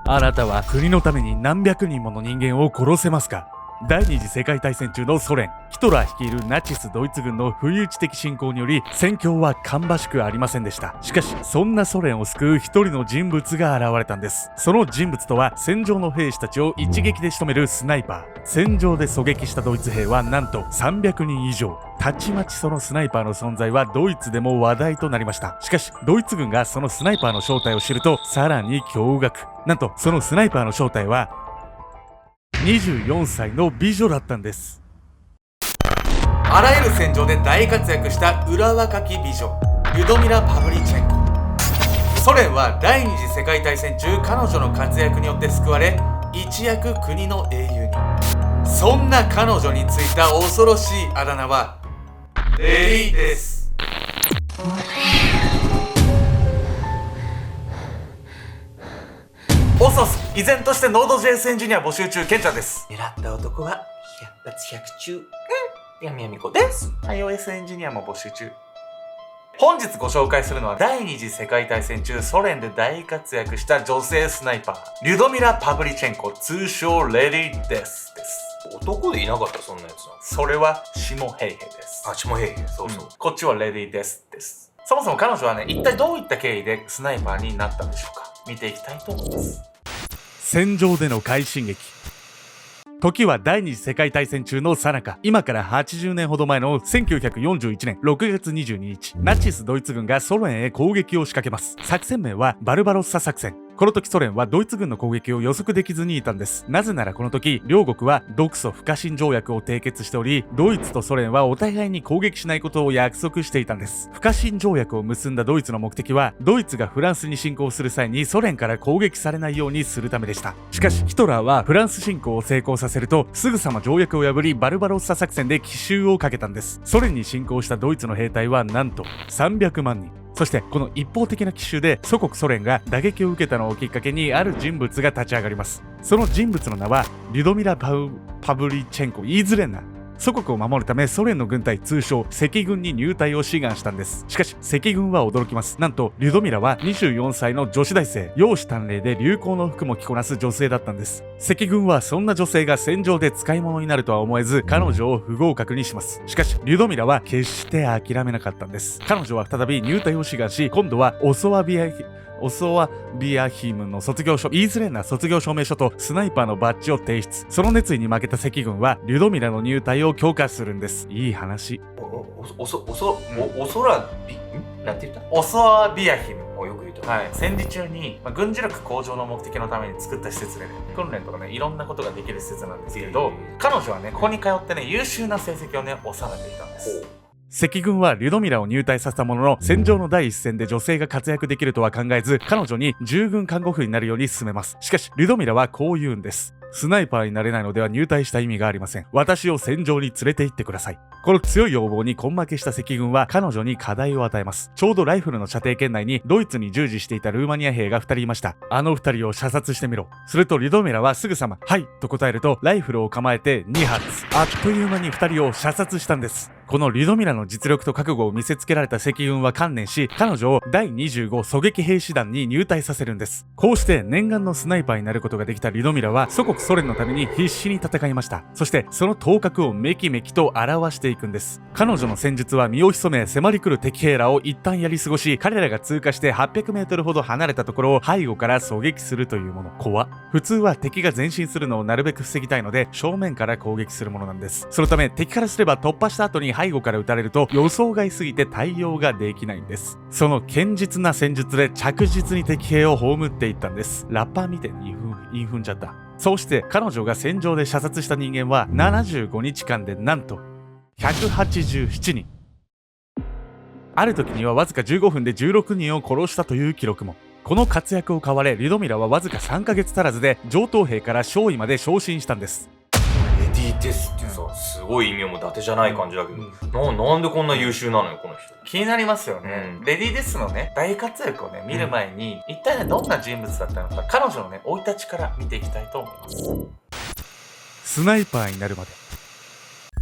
あなたは国のために何百人もの人間を殺せますか？第二次世界大戦中のソ連、ヒトラー率いるナチスドイツ軍の不意打ち的侵攻により戦況は芳しくありませんでした。しかし、そんなソ連を救う一人の人物が現れたんです。その人物とは戦場の兵士たちを一撃で仕留めるスナイパー。戦場で狙撃したドイツ兵はなんと300人以上。たちまちそのスナイパーの存在はドイツでも話題となりました。しかし、ドイツ軍がそのスナイパーの正体を知るとさらに驚愕。なんと、そのスナイパーの正体は24歳の美女だったんです。あらゆる戦場で大活躍した裏若き美女リュドミラ・パブリチェンコ。ソ連は第二次世界大戦中彼女の活躍によって救われ一躍国の英雄に。そんな彼女についた恐ろしいあだ名はレディです。オソス、依然としてノード JS エンジニア募集中、ケンちゃんです。狙った男は百発百中。やみやみこです。iOS エンジニアも募集中。本日ご紹介するのは第二次世界大戦中ソ連で大活躍した女性スナイパーリュドミラ・パブリチェンコ、通称レディです男でいなかった、そんなやつは。それは下平平です。あ、下平平、そうそう。こっちはレディです。そもそも彼女はね、一体どういった経緯でスナイパーになったんでしょうか。見ていきたいと思います。戦場での快進撃。時は第二次世界大戦中の最中、今から80年ほど前の1941年6月22日、ナチスドイツ軍がソ連へ攻撃を仕掛けます。作戦名はバルバロッサ作戦。この時ソ連はドイツ軍の攻撃を予測できずにいたんです。なぜならこの時、両国は独ソ不可侵条約を締結しており、ドイツとソ連はお互いに攻撃しないことを約束していたんです。不可侵条約を結んだドイツの目的は、ドイツがフランスに侵攻する際にソ連から攻撃されないようにするためでした。しかし、ヒトラーはフランス侵攻を成功させると、すぐさま条約を破り、バルバロッサ作戦で奇襲をかけたんです。ソ連に侵攻したドイツの兵隊はなんと300万人。そしてこの一方的な奇襲で祖国ソ連が打撃を受けたのをきっかけにある人物が立ち上がります。その人物の名はリュドミラ・パブリチェンコ。言いづれんな。祖国を守るためソ連の軍隊、通称赤軍に入隊を志願したんです。しかし赤軍は驚きます。なんとリュドミラは24歳の女子大生、容姿端麗で流行の服も着こなす女性だったんです。赤軍はそんな女性が戦場で使い物になるとは思えず、彼女を不合格にします。しかしリュドミラは決して諦めなかったんです。彼女は再び入隊を志願し、今度はオソワビアヒムの卒業証明書とスナイパーのバッジを提出。その熱意に負けた赤軍はリュドミラの入隊を強化するんです。いい話。おそらび、なんて言った？オソワビアヒム。よく言った。はい、戦時中に、軍事力向上の目的のために作った施設でね、訓練とかね、いろんなことができる施設なんですけど、彼女はね、ここに通ってね、優秀な成績をね、収めていたんです。赤軍はリュドミラを入隊させたものの、戦場の第一線で女性が活躍できるとは考えず、彼女に従軍看護婦になるように勧めます。しかしリュドミラはこう言うんです。スナイパーになれないのでは入隊した意味がありません。私を戦場に連れて行ってください。この強い要望に根負けした赤軍は彼女に課題を与えます。ちょうどライフルの射程圏内にドイツに従事していたルーマニア兵が2人いました。あの2人を射殺してみろ。するとリュドミラはすぐさまはいと答えると、ライフルを構えて2発。あっという間に2人を射殺したんです。このリュドミラの実力と覚悟を見せつけられた赤軍は観念し、彼女を第25狙撃兵士団に入隊させるんです。こうして念願のスナイパーになることができたリュドミラは祖国ソ連のために必死に戦いました。そしてその頭角をめきめきと表していくんです。彼女の戦術は身を潜め、迫り来る敵兵らを一旦やり過ごし、彼らが通過して800メートルほど離れたところを背後から狙撃するというもの。怖っ。普通は敵が前進するのをなるべく防ぎたいので正面から攻撃するものなんです。そのため敵からすれば突破した後に背後から撃たれると予想外すぎて対応ができないんです。その堅実な戦術で着実に敵兵を葬っていったんです。ラッパーみてインフンじゃった。そうして彼女が戦場で射殺した人間は75日間でなんと187人。ある時にはわずか15分で16人を殺したという記録も。この活躍を買われ、リュドミラはわずか3ヶ月足らずで上等兵から少尉まで昇進したんです。レディですってさ、すごい意味も伊達じゃない感じだけど、なんでこんな優秀なのよ、この人。気になりますよね。レディですのね、大活躍をね、見る前に、一体ね、どんな人物だったのか、彼女のね、生い立ちから見ていきたいと思います。スナイパーになるまで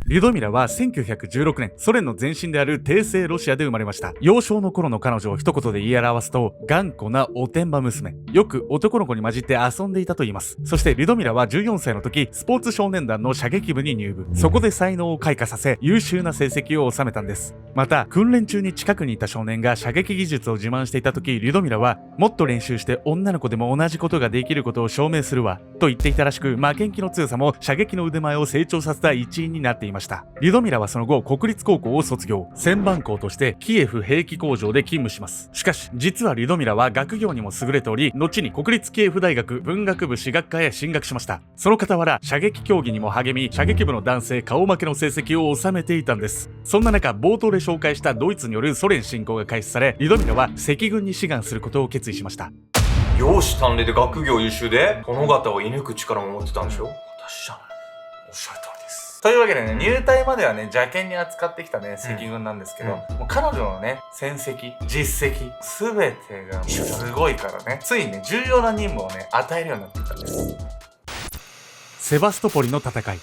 リュドミラは1916年、ソ連の前身である帝政ロシアで生まれました。幼少の頃の彼女を一言で言い表すと、頑固なおてんば娘。よく男の子に混じって遊んでいたと言います。そしてリュドミラは14歳の時、スポーツ少年団の射撃部に入部。そこで才能を開花させ、優秀な成績を収めたんです。また、訓練中に近くにいた少年が射撃技術を自慢していた時、リュドミラは、もっと練習して女の子でも同じことができることを証明するわ、と言っていたらしく、負けん気の強さも射撃の腕前を成長させた一因になっていました。リュドミラはその後、国立高校を卒業。旋盤工としてキエフ兵器工場で勤務します。しかし、実はリュドミラは学業にも優れており、後に国立キエフ大学文学部史学科へ進学しました。その傍ら、射撃競技にも励み、射撃部の男性顔負けの成績を収めていたんです。そんな中、冒頭で紹介したドイツによるソ連侵攻が開始され、リュドミラは赤軍に志願することを決意しました。容姿端麗で学業優秀で、殿方を射抜く力も持ってたんでしょ。私じゃない。おっしゃる通りです。というわけでね、入隊まではね、邪険に扱ってきたね、赤軍なんですけど、もう彼女のね、戦績、実績、すべてがすごいからね、ついにね、重要な任務をね、与えるようになってきたんです。セバストポリの戦い。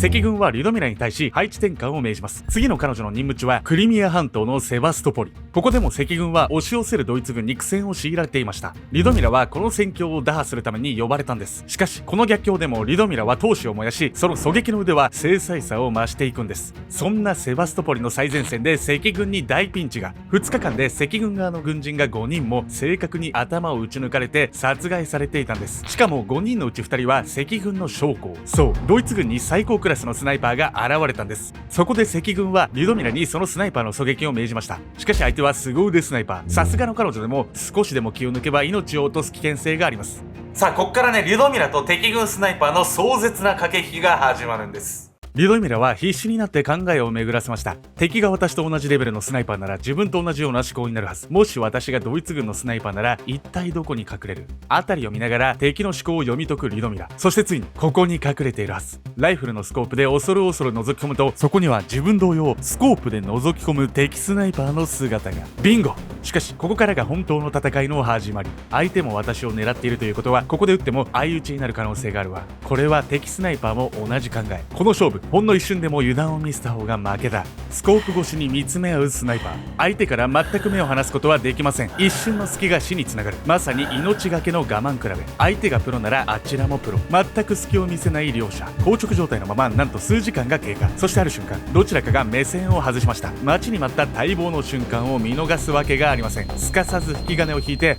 赤軍はリュドミラに対し配置転換を命じます。次の彼女の任務地はクリミア半島のセバストポリ。ここでも赤軍は押し寄せるドイツ軍に苦戦を強いられていました。リュドミラはこの戦況を打破するために呼ばれたんです。しかし、この逆境でもリュドミラは闘志を燃やし、その狙撃の腕は精細さを増していくんです。そんなセバストポリの最前線で赤軍に大ピンチが。2日間で赤軍側の軍人が5人も正確に頭を撃ち抜かれて殺害されていたんです。しかも5人のうち2人は赤軍の将校。そう、ドイツ軍に最高クラスのスナイパーが現れたんです。そこで赤軍はリュドミラにそのスナイパーの狙撃を命じました。しかし相手は凄腕スナイパー。さすがの彼女でも少しでも気を抜けば命を落とす危険性があります。さあ、こっからね、リュドミラと敵軍スナイパーの壮絶な駆け引きが始まるんです。リュドミラは必死になって考えを巡らせました。敵が私と同じレベルのスナイパーなら自分と同じような思考になるはず。もし私がドイツ軍のスナイパーなら一体どこに隠れる？辺りを見ながら敵の思考を読み解くリュドミラ。そしてついにここに隠れているはず。ライフルのスコープで恐る恐る覗き込むと、そこには自分同様スコープで覗き込む敵スナイパーの姿が。ビンゴ！しかしここからが本当の戦いの始まり。相手も私を狙っているということは、ここで撃っても相打ちになる可能性があるわ。これは敵スナイパーも同じ考え。この勝負、ほんの一瞬でも油断を見せた方が負けだ。スコープ越しに見つめ合うスナイパー。相手から全く目を離すことはできません。一瞬の隙が死につながる。まさに命がけの我慢比べ。相手がプロならあちらもプロ。全く隙を見せない両者。硬直状態のままなんと数時間が経過。そしてある瞬間、どちらかが目線を外しました。待ちに待った待望の瞬間を見逃すわけがありません。すかさず引き金を引いて、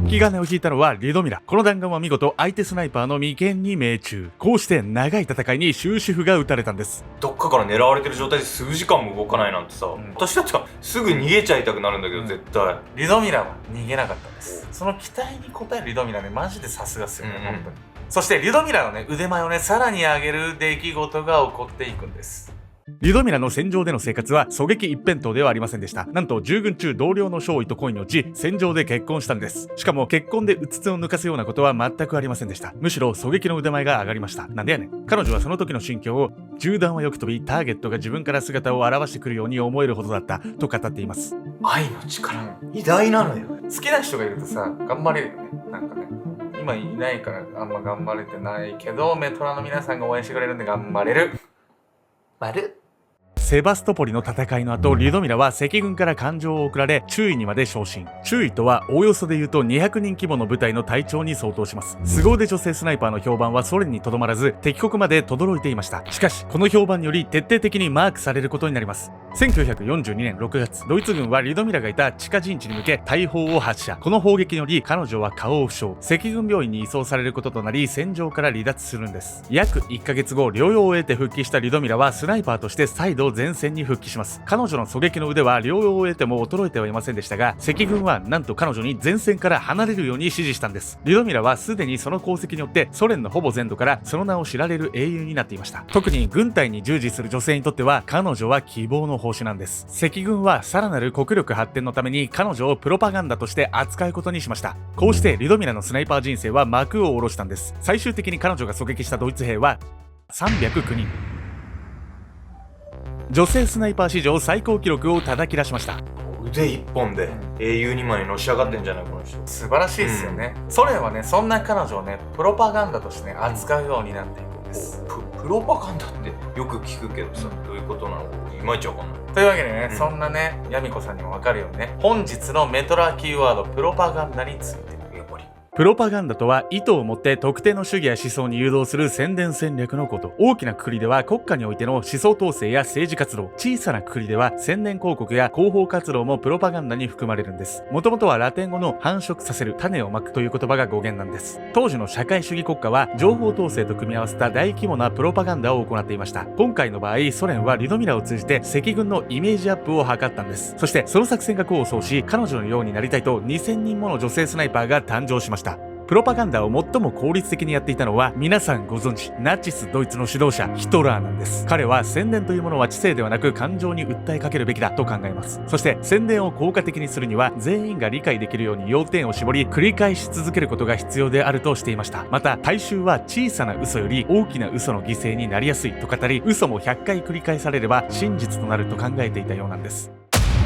引き金を引いたのはリュドミラ。この弾丸は見事相手スナイパーの眉間に命中。こうして長い戦いに終止符が打たれたんです。どっかから狙われてる状態で数時間も動かないなんてさ、私だったらすぐ逃げちゃいたくなるんだけど、絶対。リュドミラは逃げなかったんです。その期待に応えるリュドミラね、マジでさすがっすよね、本当に。そしてリュドミラのね、腕前をね、さらに上げる出来事が起こっていくんです。リュドミラの戦場での生活は狙撃一辺倒ではありませんでした。なんと従軍中同僚の少尉と恋に落ち、戦場で結婚したんです。しかも結婚でうつつを抜かすようなことは全くありませんでした。むしろ狙撃の腕前が上がりました。なんでやねん。彼女はその時の心境を、銃弾はよく飛び、ターゲットが自分から姿を現してくるように思えるほどだったと語っています。愛の力、偉大なのよ。好きな人がいるとさ、頑張れるよね。なんかね、今いないからあんま頑張れてないけど、メトラの皆さんが応援してくれるんで頑張れる。セバストポリの戦いの後、リュドミラは赤軍から艦上を送られ、中尉にまで昇進。中尉とは、おおよそで言うと200人規模の部隊の隊長に相当します。凄腕女性スナイパーの評判はソ連にとどまらず、敵国まで轟いていました。しかし、この評判により徹底的にマークされることになります。1942年6月、ドイツ軍はリュドミラがいた地下陣地に向け大砲を発射。この砲撃により、彼女は顔を負傷。赤軍病院に移送されることとなり、戦場から離脱するんです。約1ヶ月後、療養を得て復帰したリュドミラはスナイパーとして再度前線に復帰します。彼女の狙撃の腕は療養を得ても衰えてはいませんでしたが、赤軍はなんと彼女に前線から離れるように指示したんです。リュドミラはすでにその功績によってソ連のほぼ全土からその名を知られる英雄になっていました。特に軍隊に従事する女性にとっては彼女は希望の星なんです。赤軍はさらなる国力発展のために彼女をプロパガンダとして扱うことにしました。こうしてリュドミラのスナイパー人生は幕を下ろしたんです。最終的に彼女が狙撃したドイツ兵は309人。女性スナイパー史上最高記録を叩き出しました。腕一本で英雄にまでのし上がってんじゃないこの人。素晴らしいですよね。ソ連はね、そんな彼女をね、プロパガンダとしてね、扱うようになっていくんです。プロパガンダってよく聞くけどさ、どういうことなのかいまいちわかんない。というわけでね、そんなねヤミコさんにもわかるようにね、本日のメトラキーワードプロパガンダについて。やっぱりプロパガンダとは意図を持って特定の主義や思想に誘導する宣伝戦略のこと。大きな括りでは国家においての思想統制や政治活動、小さな括りでは宣伝広告や広報活動もプロパガンダに含まれるんです。もともとはラテン語の繁殖させる、種をまくという言葉が語源なんです。当時の社会主義国家は情報統制と組み合わせた大規模なプロパガンダを行っていました。今回の場合、ソ連はリュドミラを通じて赤軍のイメージアップを図ったんです。そしてその作戦が功を奏し、彼女のようになりたいと2000人もの女性スナイパーが誕生しました。プロパガンダを最も効率的にやっていたのは皆さんご存知、ナチスドイツの指導者ヒトラーなんです。彼は宣伝というものは知性ではなく感情に訴えかけるべきだと考えます。そして宣伝を効果的にするには全員が理解できるように要点を絞り繰り返し続けることが必要であるとしていました。また大衆は小さな嘘より大きな嘘の犠牲になりやすいと語り、嘘も100回繰り返されれば真実となると考えていたようなんです。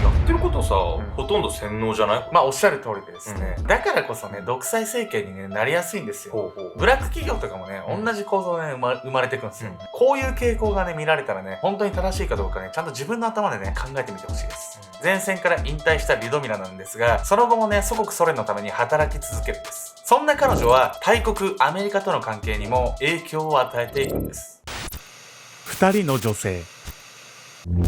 やってることさ、ほとんど洗脳じゃない？まあおっしゃる通りでですね、だからこそね独裁政権に、ね、なりやすいんですよ。ブラック企業とかもね、同じ構造で、ね、生まれていくんですよ。こういう傾向がね見られたらね、本当に正しいかどうかね、ちゃんと自分の頭でね考えてみてほしいです。前線から引退したリュドミラなんですが、その後もね祖国ソ連のために働き続けるんです。そんな彼女は大国アメリカとの関係にも影響を与えていくんです。2人の女性。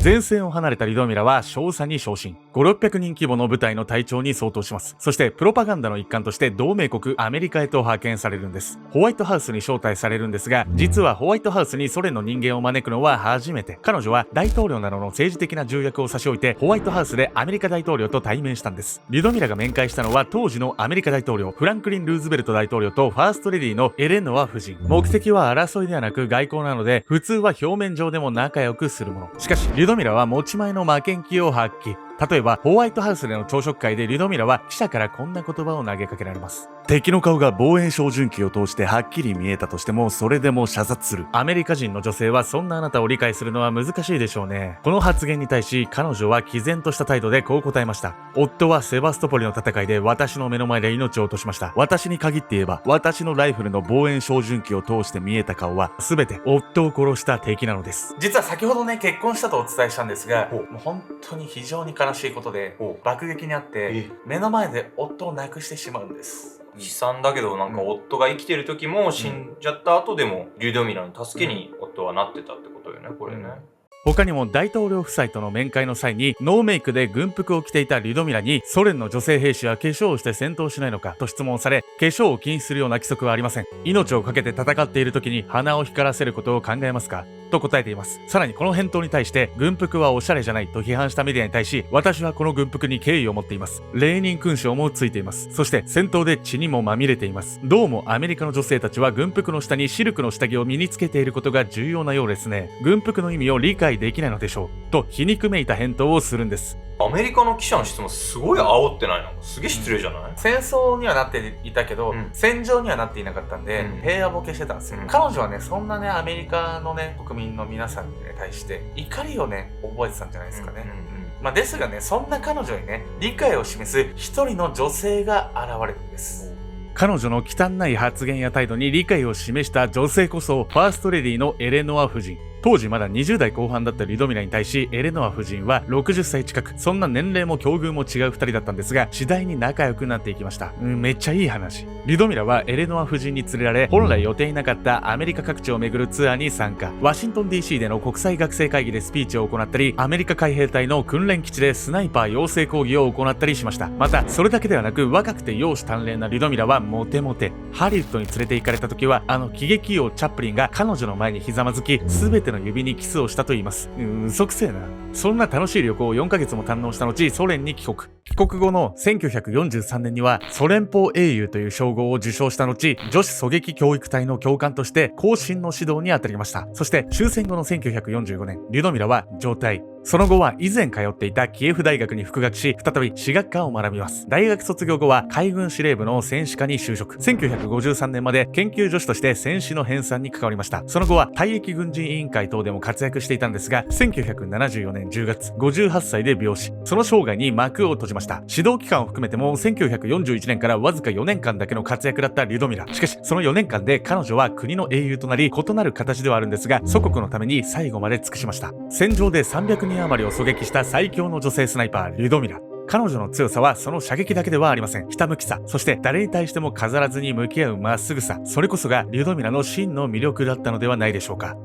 前線を離れたリュドミラは少佐に昇進。5、600人規模の部隊の隊長に相当します。そしてプロパガンダの一環として同盟国アメリカへと派遣されるんです。ホワイトハウスに招待されるんですが、実はホワイトハウスにソ連の人間を招くのは初めて。彼女は大統領などの政治的な重役を差し置いて、ホワイトハウスでアメリカ大統領と対面したんです。リュドミラが面会したのは当時のアメリカ大統領フランクリン・ルーズベルト大統領とファーストレディのエレノア夫人。目的は争いではなく外交なので、普通は表面上でも仲良くするもの。しかしリュドミラは持ち前の負けん気を発揮。例えばホワイトハウスでの朝食会でリュドミラは記者からこんな言葉を投げかけられます。敵の顔が望遠照準器を通してはっきり見えたとしてもそれでも射殺する。アメリカ人の女性はそんなあなたを理解するのは難しいでしょうね。この発言に対し彼女は毅然とした態度でこう答えました。夫はセバストポリの戦いで私の目の前で命を落としました。私に限って言えば私のライフルの望遠照準器を通して見えた顔は全て夫を殺した敵なのです。実は先ほどね結婚したとお伝えしたんですが、もう本当に非常に悲しいことで爆撃にあって目の前で夫を亡くしてしまうんです。悲惨だけど、なんか夫が生きてる時も死んじゃった後でもリュドミラの助けに夫はなってたってことよね、これね。他にも大統領夫妻との面会の際にノーメイクで軍服を着ていたリュドミラにソ連の女性兵士は化粧をして戦闘しないのかと質問され、化粧を禁止するような規則はありません。命を懸けて戦っている時に鼻を光らせることを考えますかと答えています。さらにこの返答に対して軍服はおしゃれじゃないと批判したメディアに対し、私はこの軍服に敬意を持っています。レーニン勲章もついています。そして戦闘で血にもまみれています。どうもアメリカの女性たちは軍服の下にシルクの下着を身につけていることが重要なようですね。軍服の意味を理解できないのでしょうと皮肉めいた返答をするんです。アメリカの記者の質問すごい煽ってないの？すげえ失礼じゃない？戦争にはなっていたけど、戦場にはなっていなかったんで、平和ボケしてたんですよ。彼女はねそんなねアメリカのね国民の皆さんに、ね、対して怒りをね覚えてたんじゃないですかね。まあですがね、そんな彼女にね理解を示す一人の女性が現れるんです。彼女の汚い発言や態度に理解を示した女性こそファーストレディのエレノア夫人。当時まだ20代後半だったリュドミラに対しエレノア夫人は60歳近く、そんな年齢も境遇も違う2人だったんですが、次第に仲良くなっていきました。めっちゃいい話。リュドミラはエレノア夫人に連れられ、本来予定になかったアメリカ各地を巡るツアーに参加。ワシントン DC での国際学生会議でスピーチを行ったり、アメリカ海兵隊の訓練基地でスナイパー養成講義を行ったりしました。またそれだけではなく、若くて容姿端麗なリュドミラはモテモテ。ハリウッドに連れて行かれた時は喜劇王チャップリンが彼女の前にひざまずき、全ての指にキスをしたと言います。嘘くせえな。そんな楽しい旅行を4ヶ月も堪能した後、ソ連に帰国。帰国後の1943年にはソ連邦英雄という称号を受章した後、女子狙撃教育隊の教官として後進の指導に当たりました。そして終戦後の1945年、リュドミラは上隊その後は以前通っていたキエフ大学に復学し、再び史学科を学びます。大学卒業後は海軍司令部の戦士科に就職。1953年まで研究助手として戦士の編纂に関わりました。その後は退役軍人委員会等でも活躍していたんですが、1974年10月、58歳で病死。その生涯に幕を閉じました。指導期間を含めても1941年からわずか4年間だけの活躍だったリュドミラ。しかし、その4年間で彼女は国の英雄となり、異なる形ではあるんですが、祖国のために最後まで尽くしました。戦場で300人余りを狙撃した最強の女性スナイパー、リュドミラ。彼女の強さはその射撃だけではありません。ひたむきさ、そして誰に対しても飾らずに向き合うまっすぐさ、それこそがリュドミラの真の魅力だったのではないでしょうか。